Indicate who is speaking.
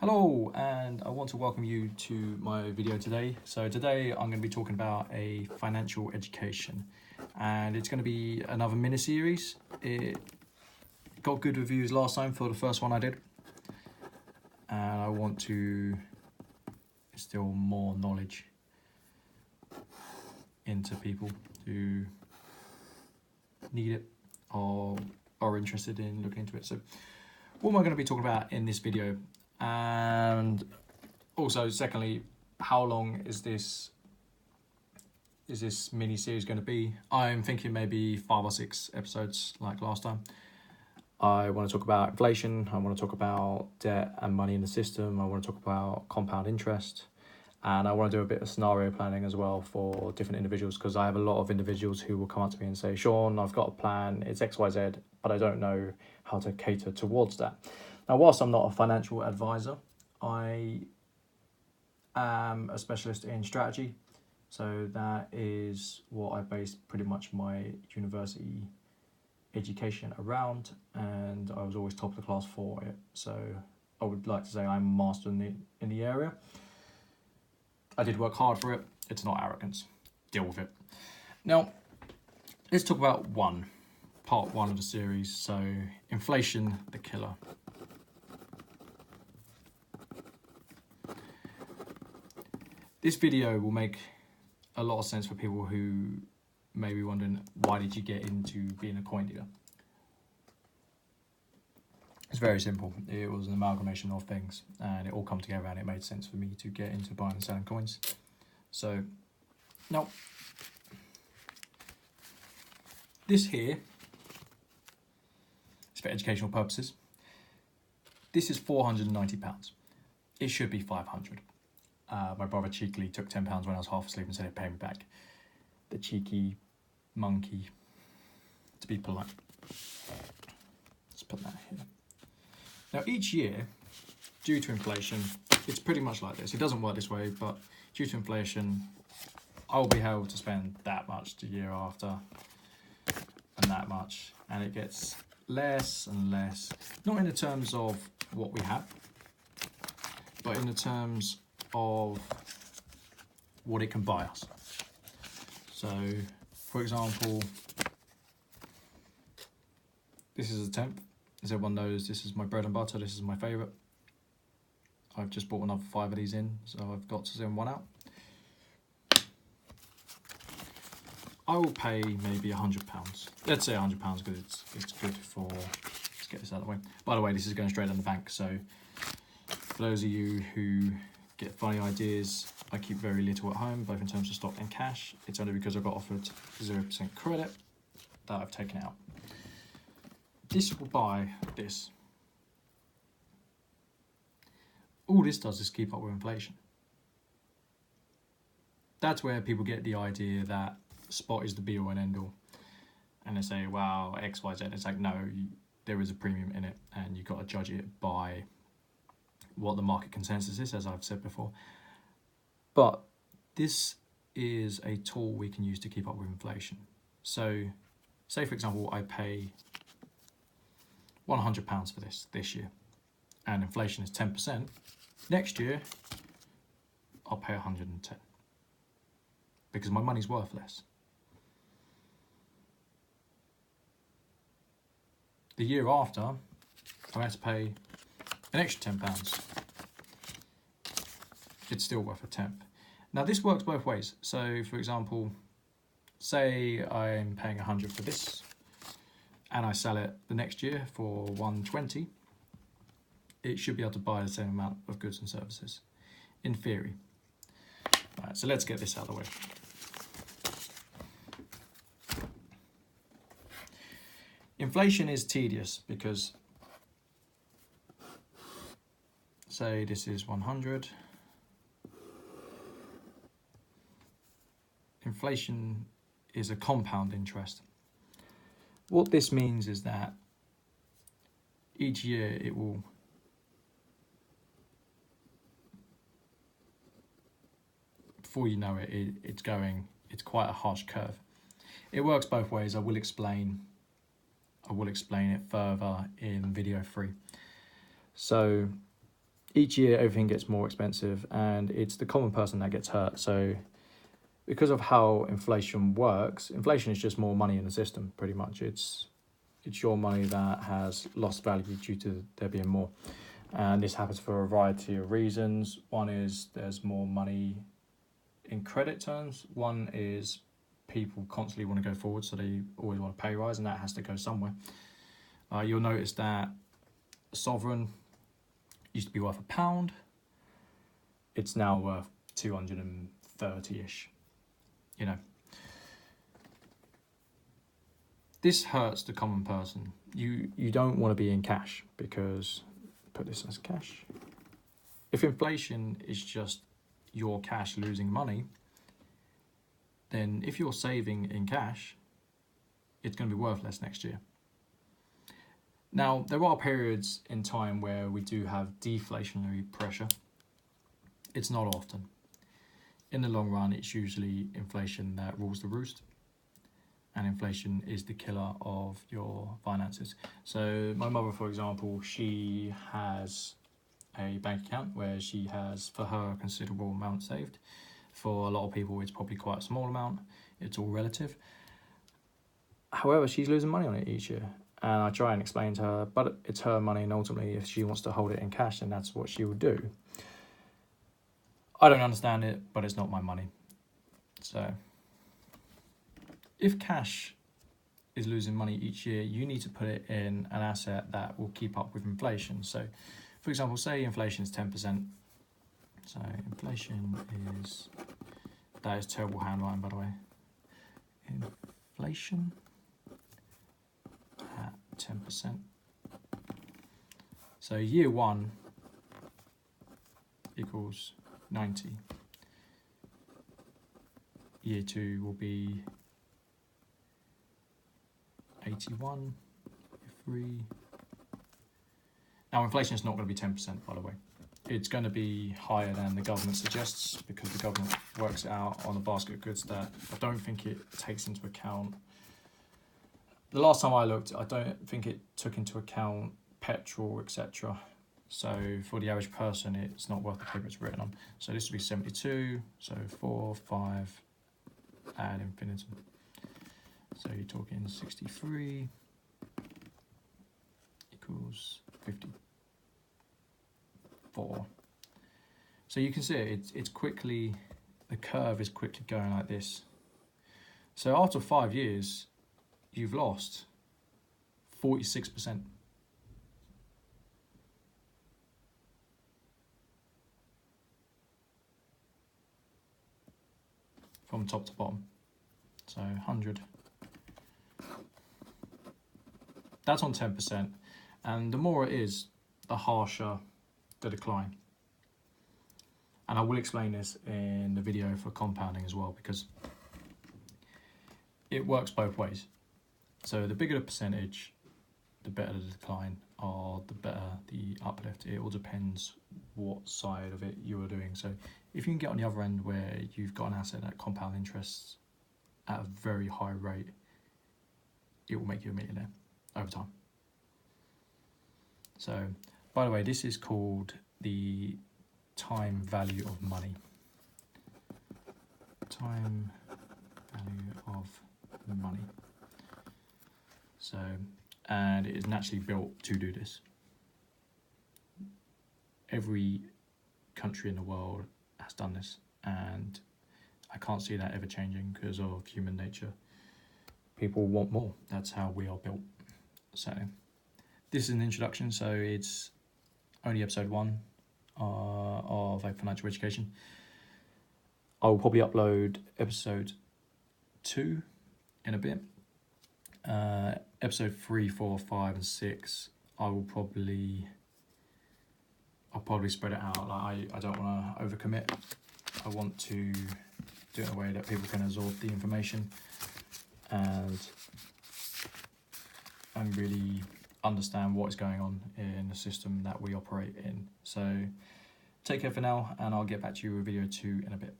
Speaker 1: Hello, and I want to welcome you to my video today. So today I'm going to be talking about a financial education, and it's going to be another mini series. It got good reviews last time for the first one I did, and I want to instill more knowledge into people who need it or are interested in looking into it. So what am I going to be talking about in this video? And also, secondly, how long is this mini series going to be? I'm thinking maybe 5 or 6 episodes like last time. I want to talk about inflation. I want to talk about debt and money in the system. I want to talk about compound interest. And I want to do a bit of scenario planning as well for different individuals, because I have a lot of individuals who will come up to me and say, Sean, I've got a plan, it's XYZ, but I don't know how to cater towards that. Now, whilst I'm not a financial advisor, I am a specialist in strategy. So that is what I based pretty much my university education around, and I was always top of the class for it. So I would like to say I'm a master in the area. I did work hard for it. It's not arrogance. Deal with it. Now, let's talk about part one of the series. So, inflation, the killer. This video will make a lot of sense for people who may be wondering, why did you get into being a coin dealer? It's very simple. It was an amalgamation of things, and it all come together, and it made sense for me to get into buying and selling coins. So, now, this here is for educational purposes. This is £490. It should be 500. My brother cheekily took £10 when I was half asleep and said he'd pay me back. The cheeky monkey, to be polite. Let's put that here. Now, each year, due to inflation, it's pretty much like this. It doesn't work this way, but due to inflation, I will be held to spend that much the year after, and that much, and it gets less and less. Not in the terms of what we have, but in the terms of what it can buy us. So, for example, this is a tenth. As everyone knows, this is my bread and butter. This is my favourite. I've just bought another 5 of these in, so I've got to send one out. I will pay maybe £100. Let's say £100 because it's good for. Let's get this out of the way. By the way, this is going straight in the bank. So for those of you who get funny ideas, I keep very little at home, both in terms of stock and cash. It's only because I got offered 0% credit that I've taken it out. This will buy this. All this does is keep up with inflation. That's where people get the idea that spot is the be all and end all. And they say, wow, X, Y, Z. It's like, no, there is a premium in it, and you've got to judge it by what the market consensus is, as I've said before. But this is a tool we can use to keep up with inflation. So, say for example, I pay £100 for this year, and inflation is 10%. Next year, I'll pay 110 because my money's worth less. The year after, I have to pay an extra £10. It's still worth a tenth. Now, this works both ways. So, for example, say I'm paying 100 for this, and I sell it the next year for 120, it should be able to buy the same amount of goods and services, in theory. Right, so let's get this out of the way. Inflation is tedious because, say this is 100. Inflation is a compound interest. What this means is that each year it will before you know it, it's quite a harsh curve. It works both ways. I will explain it further in video 3. So each year everything gets more expensive, and it's the common person that gets hurt. So because of how inflation works, inflation is just more money in the system, pretty much. It's your money that has lost value due to there being more. And this happens for a variety of reasons. One is there's more money in credit terms. One is people constantly want to go forward, so they always want a pay rise, and that has to go somewhere. You'll notice that a sovereign used to be worth £1. It's now worth 230-ish. You know, this hurts the common person. You don't want to be in cash, because, put this as cash. If inflation is just your cash losing money, then if you're saving in cash, it's going to be worth less next year. Now, there are periods in time where we do have deflationary pressure. It's not often. In the long run, it's usually inflation that rules the roost, and inflation is the killer of your finances. So my mother, for example, she has a bank account where she has, for her, a considerable amount saved. For a lot of people, it's probably quite a small amount. It's all relative. However, she's losing money on it each year. And I try and explain to her, but it's her money, and ultimately if she wants to hold it in cash, then that's what she will do. I don't understand it, but it's not my money. So if cash is losing money each year, you need to put it in an asset that will keep up with inflation. So for example, say inflation is 10%. So inflation is, that is terrible handwriting, by the way. Inflation at 10%. So year one equals 90. Year two will be 81, year three. Now inflation is not going to be 10%, by the way. It's going to be higher than the government suggests, because the government works it out on a basket of goods that I don't think it takes into account. The last time I looked, I don't think it took into account petrol, etc. So for the average person, it's not worth the paper it's written on. So this would be 72, so 4, 5, ad infinitum. So you're talking 63 equals 54. So you can see it's quickly, the curve is quickly going like this. So after 5 years, you've lost 46%. From top to bottom. So 100. That's on 10%. And the more it is, the harsher the decline. And I will explain this in the video for compounding as well, because it works both ways. So the bigger the percentage, the better the decline, or the better the uplift. It all depends what side of it you are doing. So if you can get on the other end where you've got an asset that compound interests at a very high rate, it will make you a millionaire over time. So, by the way, this is called the time value of money. Time value of money. So, and it is naturally built to do this. Every country in the world has done this, and I can't see that ever changing because of human nature. People want more. That's how we are built. So this is an introduction, so it's only episode 1 of a financial education. I will probably upload episode 2 in a bit. Episode 3, 4, 5, and 6, I'll probably spread it out. Like I don't want to overcommit. I want to do it in a way that people can absorb the information and really understand what is going on in the system that we operate in. So take care for now, and I'll get back to you with video 2 in a bit.